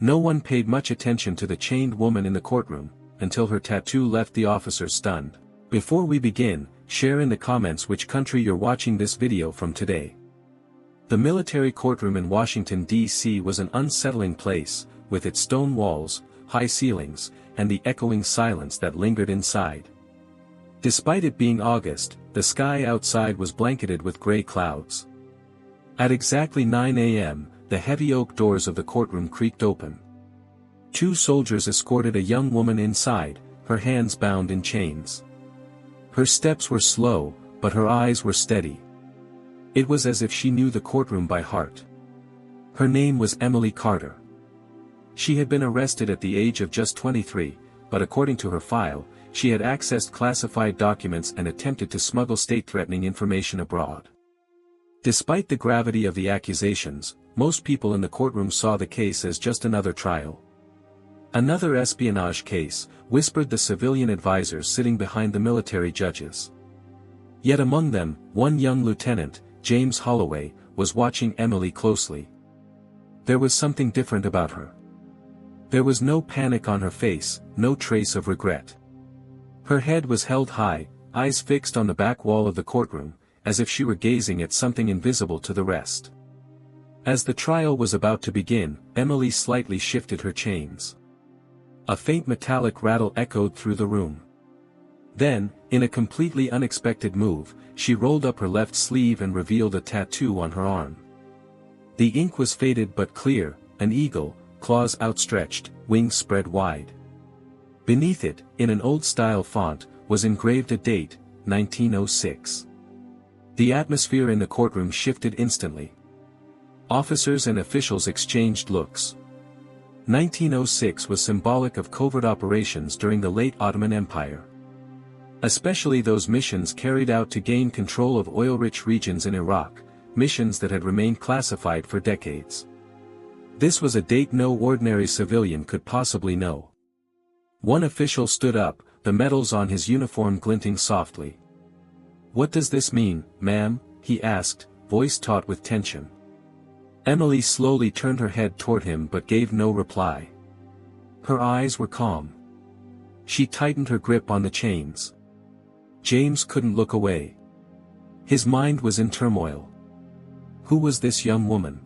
No one paid much attention to the chained woman in the courtroom, until her tattoo left the officer stunned. Before we begin, share in the comments which country you're watching this video from today. The military courtroom in Washington, D.C. was an unsettling place, with its stone walls, high ceilings, and the echoing silence that lingered inside. Despite it being August, the sky outside was blanketed with gray clouds. At exactly 9 a.m., the heavy oak doors of the courtroom creaked open. 2 soldiers escorted a young woman inside, her hands bound in chains. Her steps were slow, but her eyes were steady. It was as if she knew the courtroom by heart. Her name was Emily Carter. She had been arrested at the age of just 23, but according to her file, she had accessed classified documents and attempted to smuggle state-threatening information abroad. Despite the gravity of the accusations, most people in the courtroom saw the case as just another trial. Another espionage case, whispered the civilian advisors sitting behind the military judges. Yet among them, one young lieutenant, James Holloway, was watching Emily closely. There was something different about her. There was no panic on her face, no trace of regret. Her head was held high, eyes fixed on the back wall of the courtroom, as if she were gazing at something invisible to the rest. As the trial was about to begin, Emily slightly shifted her chains. A faint metallic rattle echoed through the room. Then, in a completely unexpected move, she rolled up her left sleeve and revealed a tattoo on her arm. The ink was faded but clear, an eagle, claws outstretched, wings spread wide. Beneath it, in an old-style font, was engraved a date, 1906. The atmosphere in the courtroom shifted instantly. Officers and officials exchanged looks. 1906 was symbolic of covert operations during the late Ottoman Empire. Especially those missions carried out to gain control of oil-rich regions in Iraq, missions that had remained classified for decades. This was a date no ordinary civilian could possibly know. One official stood up, the medals on his uniform glinting softly. "What does this mean, ma'am?" he asked, voice taut with tension. Emily slowly turned her head toward him but gave no reply. Her eyes were calm. She tightened her grip on the chains. James couldn't look away. His mind was in turmoil. Who was this young woman?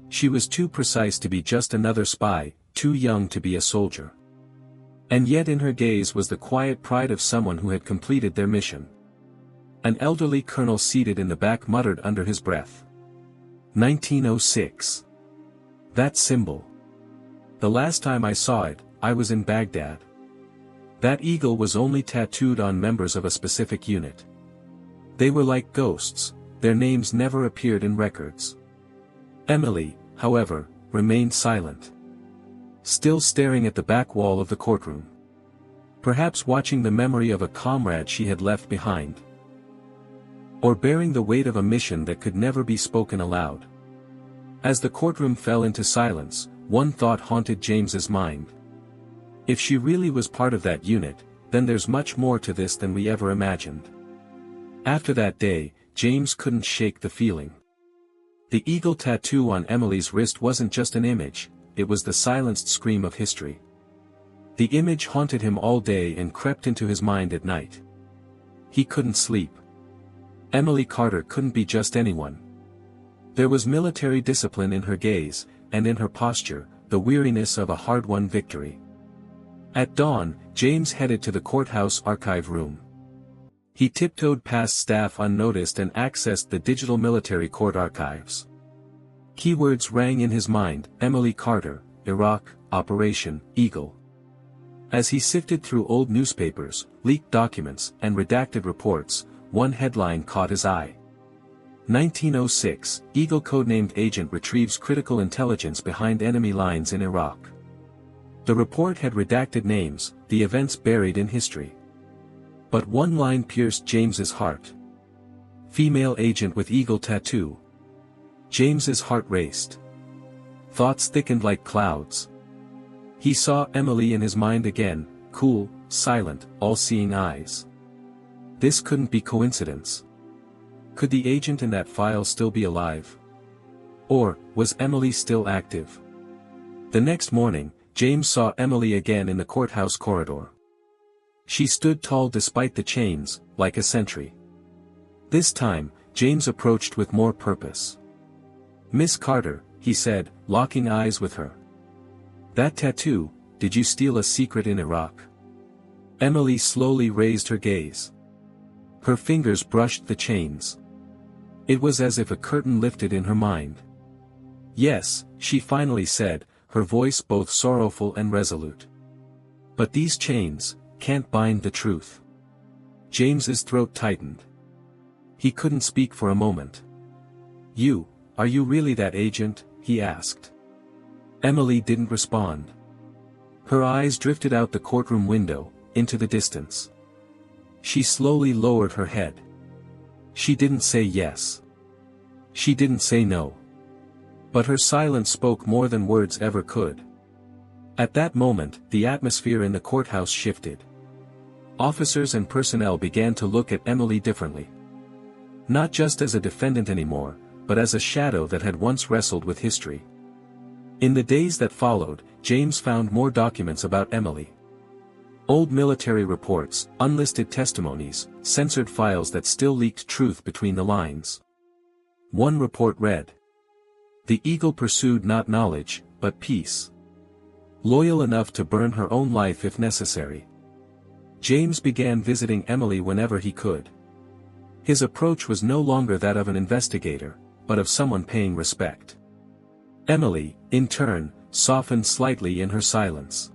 She was too precise to be just another spy, too young to be a soldier. And yet in her gaze was the quiet pride of someone who had completed their mission. An elderly colonel seated in the back muttered under his breath. 1906. That symbol. The last time I saw it, I was in Baghdad. That eagle was only tattooed on members of a specific unit. They were like ghosts, their names never appeared in records. Emily, however, remained silent. Still staring at the back wall of the courtroom. Perhaps watching the memory of a comrade she had left behind. Or bearing the weight of a mission that could never be spoken aloud. As the courtroom fell into silence, one thought haunted James's mind. If she really was part of that unit, then there's much more to this than we ever imagined. After that day, James couldn't shake the feeling. The eagle tattoo on Emily's wrist wasn't just an image, it was the silenced scream of history. The image haunted him all day and crept into his mind at night. He couldn't sleep. Emily Carter couldn't be just anyone. There was military discipline in her gaze, and in her posture, the weariness of a hard-won victory. At dawn, James headed to the courthouse archive room. He tiptoed past staff unnoticed and accessed the digital military court archives. Keywords rang in his mind: Emily Carter, Iraq, Operation Eagle. As he sifted through old newspapers, leaked documents, and redacted reports, one headline caught his eye. 1906, Eagle codenamed agent retrieves critical intelligence behind enemy lines in Iraq. The report had redacted names, the events buried in history. But one line pierced James's heart. Female agent with eagle tattoo. James's heart raced. Thoughts thickened like clouds. He saw Emily in his mind again, cool, silent, all-seeing eyes. This couldn't be coincidence. Could the agent in that file still be alive? Or, was Emily still active? The next morning, James saw Emily again in the courthouse corridor. She stood tall despite the chains, like a sentry. This time, James approached with more purpose. "Miss Carter," he said, locking eyes with her. "That tattoo, did you steal a secret in Iraq?" Emily slowly raised her gaze. Her fingers brushed the chains. It was as if a curtain lifted in her mind. "Yes," she finally said, her voice both sorrowful and resolute. "But these chains can't bind the truth." James's throat tightened. He couldn't speak for a moment. Are you really that agent?" he asked. Emily didn't respond. Her eyes drifted out the courtroom window, into the distance. She slowly lowered her head. She didn't say yes. She didn't say no. But her silence spoke more than words ever could. At that moment, the atmosphere in the courthouse shifted. Officers and personnel began to look at Emily differently. Not just as a defendant anymore, but as a shadow that had once wrestled with history. In the days that followed, James found more documents about Emily. Old military reports, unlisted testimonies, censored files that still leaked truth between the lines. One report read, "The Eagle pursued not knowledge, but peace. Loyal enough to burn her own life if necessary." James began visiting Emily whenever he could. His approach was no longer that of an investigator, but of someone paying respect. Emily, in turn, softened slightly in her silence.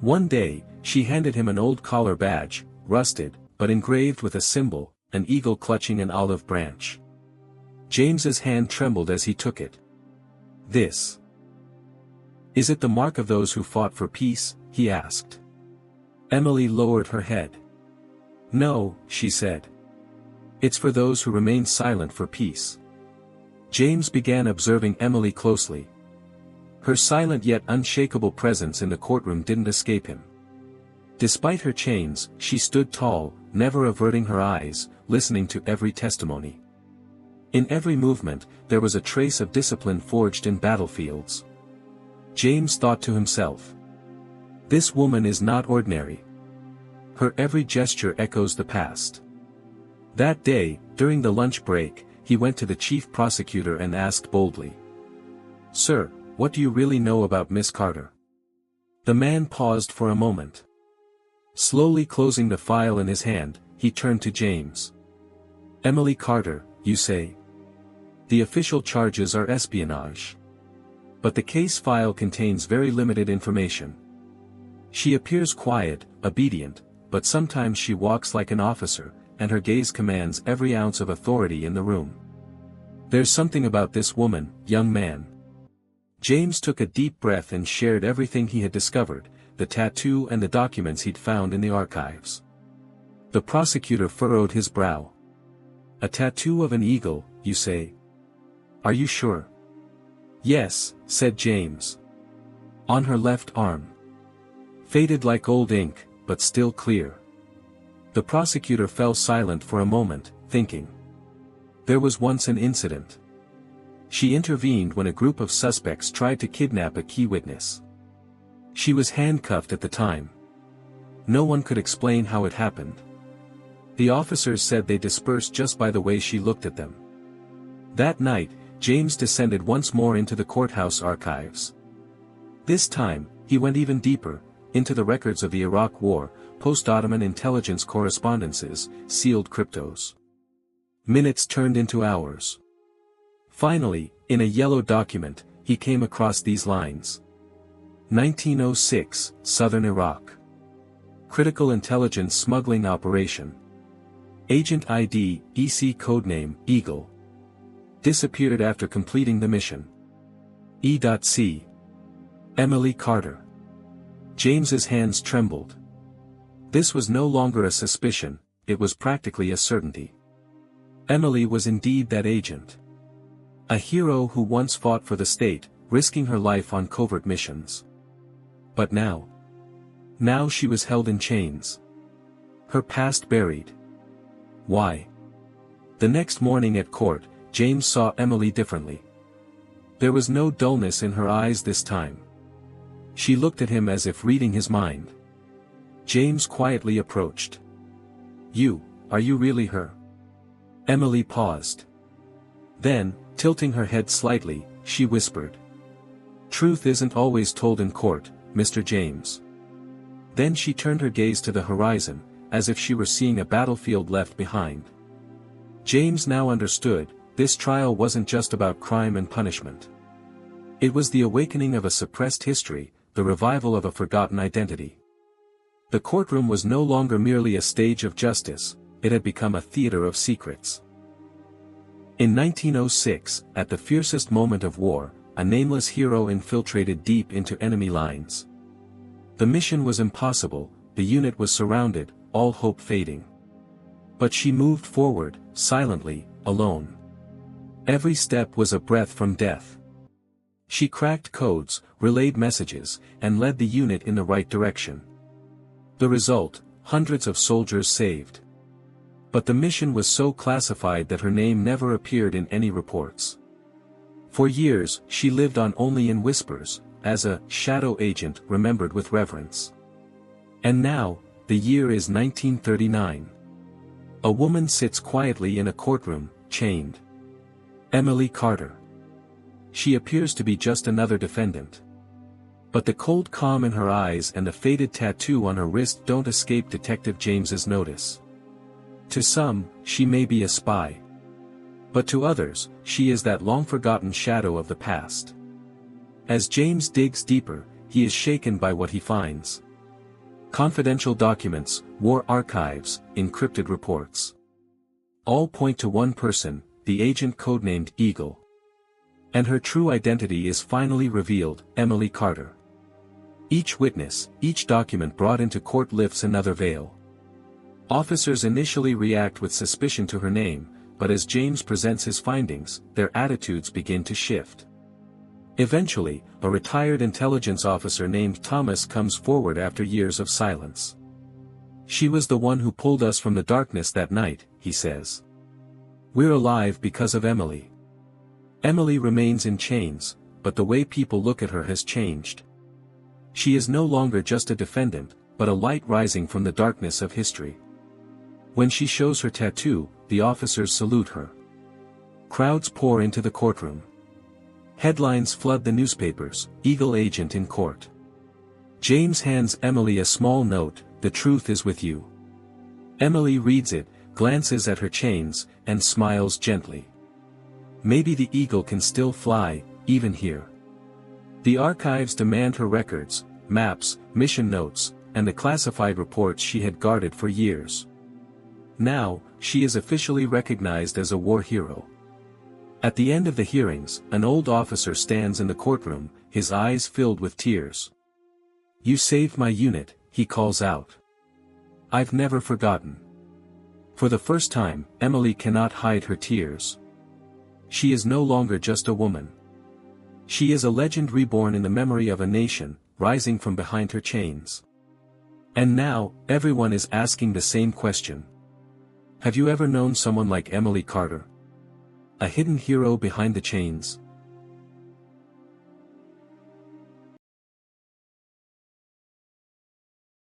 One day, she handed him an old collar badge, rusted, but engraved with a symbol, an eagle clutching an olive branch. James's hand trembled as he took it. "This. Is it the mark of those who fought for peace?" he asked. Emily lowered her head. "No," she said. "It's for those who remain silent for peace." James began observing Emily closely. Her silent yet unshakable presence in the courtroom didn't escape him. Despite her chains, she stood tall, never averting her eyes, listening to every testimony. In every movement, there was a trace of discipline forged in battlefields. James thought to himself, "This woman is not ordinary. Her every gesture echoes the past." That day, during the lunch break, he went to the chief prosecutor and asked boldly, "Sir, what do you really know about Miss Carter?" The man paused for a moment. Slowly closing the file in his hand, he turned to James. "Emily Carter, you say? The official charges are espionage. But the case file contains very limited information. She appears quiet, obedient, but sometimes she walks like an officer, and her gaze commands every ounce of authority in the room. There's something about this woman, young man." James took a deep breath and shared everything he had discovered, the tattoo and the documents he'd found in the archives. The prosecutor furrowed his brow. "A tattoo of an eagle, you say? Are you sure?" "Yes," said James. "On her left arm. Faded like old ink, but still clear." The prosecutor fell silent for a moment, thinking. There was once an incident. She intervened when a group of suspects tried to kidnap a key witness. She was handcuffed at the time. No one could explain how it happened. The officers said they dispersed just by the way she looked at them. That night, James descended once more into the courthouse archives. This time, he went even deeper, into the records of the Iraq War, post-Ottoman intelligence correspondences, sealed cryptos. Minutes turned into hours. Finally, in a yellow document, he came across these lines. 1906, Southern Iraq. Critical Intelligence Smuggling Operation. Agent ID, EC codename, Eagle. Disappeared after completing the mission. E.C. Emily Carter. James's hands trembled. This was no longer a suspicion, it was practically a certainty. Emily was indeed that agent. A hero who once fought for the state, risking her life on covert missions. But now she was held in chains. Her past buried. Why? The next morning at court, James saw Emily differently. There was no dullness in her eyes this time. She looked at him as if reading his mind. James quietly approached. Are you really her? Emily paused. Then, tilting her head slightly, she whispered. Truth isn't always told in court, Mr. James. Then she turned her gaze to the horizon, as if she were seeing a battlefield left behind. James now understood, this trial wasn't just about crime and punishment. It was the awakening of a suppressed history, the revival of a forgotten identity. The courtroom was no longer merely a stage of justice, it had become a theater of secrets. In 1906, at the fiercest moment of war, a nameless hero infiltrated deep into enemy lines. The mission was impossible, the unit was surrounded, all hope fading. But she moved forward, silently, alone. Every step was a breath from death. She cracked codes, relayed messages, and led the unit in the right direction. The result, hundreds of soldiers saved. But the mission was so classified that her name never appeared in any reports. For years, she lived on only in whispers, as a shadow agent remembered with reverence. And now, the year is 1939. A woman sits quietly in a courtroom, chained. Emily Carter. She appears to be just another defendant. But the cold calm in her eyes and the faded tattoo on her wrist don't escape Detective James's notice. To some, she may be a spy. But to others, she is that long-forgotten shadow of the past. As James digs deeper, he is shaken by what he finds. Confidential documents, war archives, encrypted reports. All point to one person, the agent codenamed Eagle. And her true identity is finally revealed, Emily Carter. Each witness, each document brought into court lifts another veil. Officers initially react with suspicion to her name, but as James presents his findings, their attitudes begin to shift. Eventually, a retired intelligence officer named Thomas comes forward after years of silence. She was the one who pulled us from the darkness that night, he says. We're alive because of Emily. Emily remains in chains, but the way people look at her has changed. She is no longer just a defendant, but a light rising from the darkness of history. When she shows her tattoo, the officers salute her. Crowds pour into the courtroom. Headlines flood the newspapers, Eagle agent in court. James hands Emily a small note, the truth is with you. Emily reads it, glances at her chains, and smiles gently. Maybe the Eagle can still fly, even here. The archives demand her records, maps, mission notes, and the classified reports she had guarded for years. Now, she is officially recognized as a war hero. At the end of the hearings, an old officer stands in the courtroom, his eyes filled with tears. You saved my unit, he calls out. I've never forgotten. For the first time, Emily cannot hide her tears. She is no longer just a woman. She is a legend reborn in the memory of a nation, rising from behind her chains. And now, everyone is asking the same question. Have you ever known someone like Emily Carter? A hidden hero behind the chains?